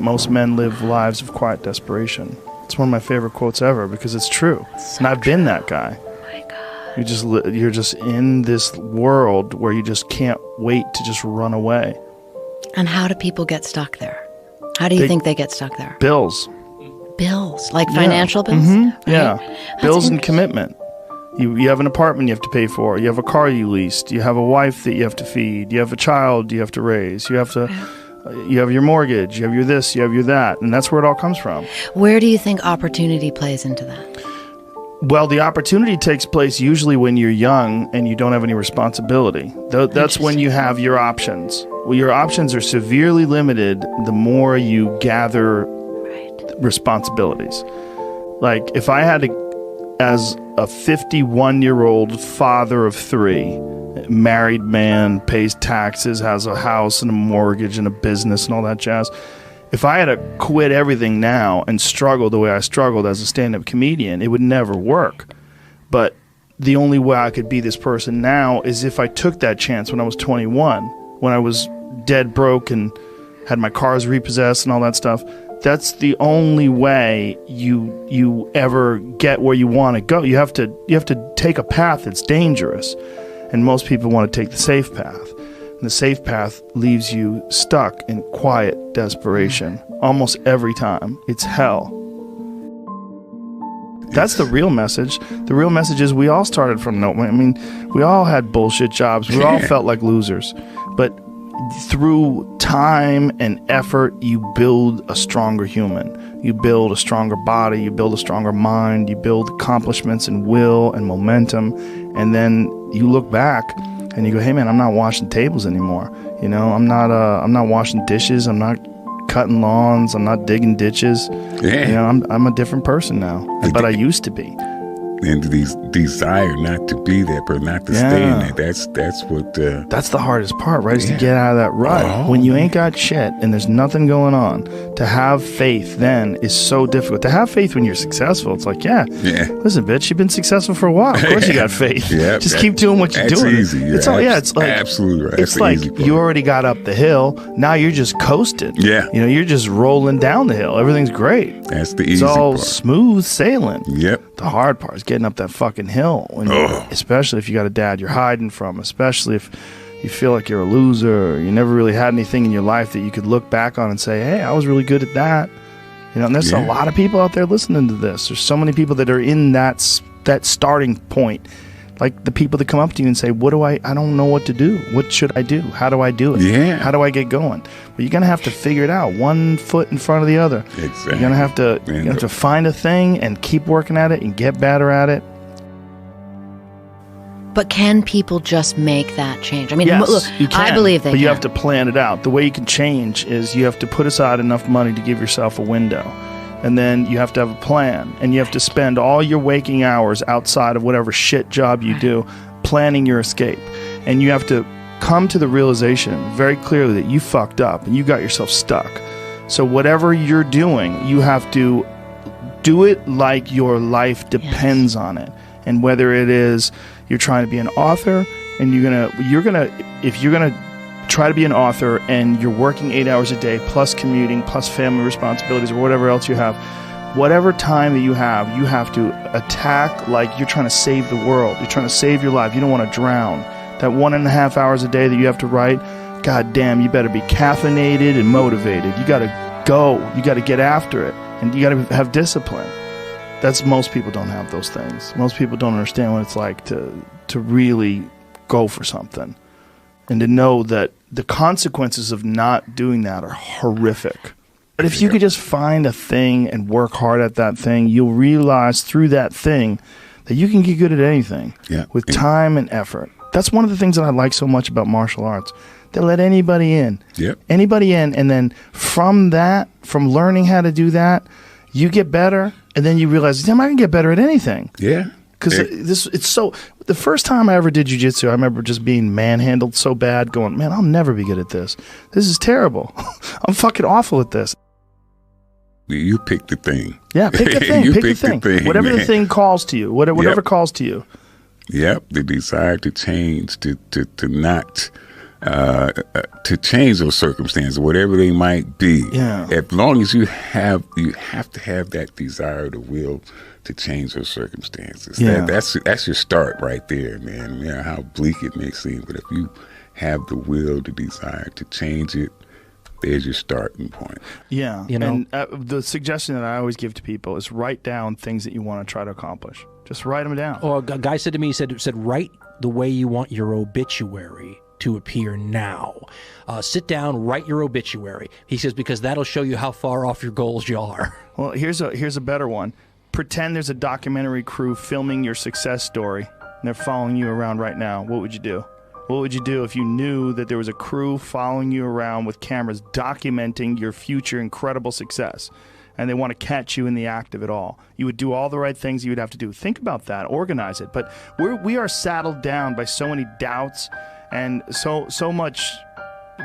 Most men live lives of quiet desperation. It's one of my favorite quotes ever because it's true. So and I've been that guy. Oh my God. You're just in this world where you just can't wait to just run away. And how do people get stuck there? How do you think they get stuck there? Bills. Bills, like financial bills? Mm-hmm. Right? Yeah. Bills and commitment. You have an apartment you have to pay for. You have a car you leased. You have a wife that you have to feed. You have a child you have to raise. You have to... You have your mortgage, you have your this, you have your that, and that's where it all comes from. Where do you think opportunity plays into that? Well, the opportunity takes place usually when you're young and you don't have any responsibility. That's when you have your options. Well, your options are severely limited the more you gather responsibilities. Like, if I had to, as a 51-year-old father of 3, married man, pays taxes, has a house and a mortgage and a business and all that jazz. If I had to quit everything now and struggle the way I struggled as a stand-up comedian, it would never work. But the only way I could be this person now is if I took that chance when I was 21, when I was dead broke and had my cars repossessed and all that stuff. That's the only way you ever get where you want to go. You have to take a path that's dangerous. And most people want to take the safe path. And the safe path leaves you stuck in quiet desperation. Almost every time. It's hell. That's the real message. The real message is we all started from nowhere. I mean, we all had bullshit jobs. We all felt like losers. But through time and effort, you build a stronger human. You build a stronger body. You build a stronger mind. You build accomplishments and will and momentum. And then you look back and you go, hey man, I'm not washing tables anymore. You know, I'm not washing dishes. I'm not cutting lawns. I'm not digging ditches. Yeah. You know, I'm a different person now, but I used to be. And these desire not to be that person, not to stay in that. That's what. That's the hardest part, right? Is to get out of that rut. When you ain't got shit and there's nothing going on, to have faith then is so difficult. To have faith when you're successful, it's like, listen, bitch, you've been successful for a while. Of course you got faith. Just keep doing what you're doing. Easy. It's like absolutely right. It's like you already got up the hill. Now you're just coasting. Yeah. You know, you're just rolling down the hill. Everything's great. That's the easy part. It's all part. smooth sailing. Yep. The hard part is getting up that fucking hill. Especially if you got a dad you're hiding from. Especially if you feel like you're a loser. Or you never really had anything in your life that you could look back on and say, hey, I was really good at that. You know, and there's a lot of people out there listening to this. There's so many people that are in that starting point. Like the people that come up to you and say, I don't know what to do. What should I do? How do I do it? Yeah. How do I get going? Well, you're going to have to figure it out, one foot in front of the other. Exactly. You're going to have to find a thing and keep working at it and get better at it. But can people just make that change? I mean, yes, look, you can, I believe they but can. you have to plan it out. The way you can change is you have to put aside enough money to give yourself a window. And then you have to have a plan. And you have to spend all your waking hours outside of whatever shit job you do planning your escape. And you have to come to the realization very clearly that you fucked up and you got yourself stuck. So whatever you're doing, you have to do it like your life depends on it. And whether it is you're trying to be an author and if you're gonna try to be an author and you're working 8 hours a day plus commuting plus family responsibilities or whatever else you have, whatever time that you have to attack like you're trying to save the world. You're trying to save your life. You don't want to drown. That 1.5 hours a day that you have to write, god damn, you better be caffeinated and motivated. You got to go. You got to get after it. And you got to have discipline. Most people don't have those things. Most people don't understand what it's like to really go for something. And to know that the consequences of not doing that are horrific. But if you could just find a thing and work hard at that thing, you'll realize through that thing that you can get good at anything with time and effort. That's one of the things that I like so much about martial arts. They let anybody in. Yep. Anybody in. And then from learning how to do that, you get better. And then you realize, damn, I can get better at anything. Yeah. Because it's so... The first time I ever did jiu-jitsu, I remember just being manhandled so bad, going, man, I'll never be good at this. This is terrible. I'm fucking awful at this. You pick the thing. Yeah, pick the thing. Pick the thing. Whatever the thing calls to you. Whatever calls to you. Yep, the desire to change, to not to change those circumstances, whatever they might be. Yeah. As long as you have to have that desire, the will to change those circumstances. Yeah. That's your start right there, man. Yeah, how bleak it may seem, but if you have the will, the desire to change it, there's your starting point. Yeah. You know? And the suggestion that I always give to people is write down things that you want to try to accomplish. Just write them down. Or a guy said to me, he said, write the way you want your obituary to appear now. Sit down, write your obituary. He says, because that'll show you how far off your goals you are. Well, here's a better one. Pretend there's a documentary crew filming your success story, and they're following you around right now. What would you do? What would you do if you knew that there was a crew following you around with cameras documenting your future incredible success, and they want to catch you in the act of it all? You would do all the right things you would have to do. Think about that. Organize it. But we are saddled down by so many doubts and so much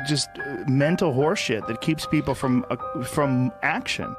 just mental horseshit that keeps people from action.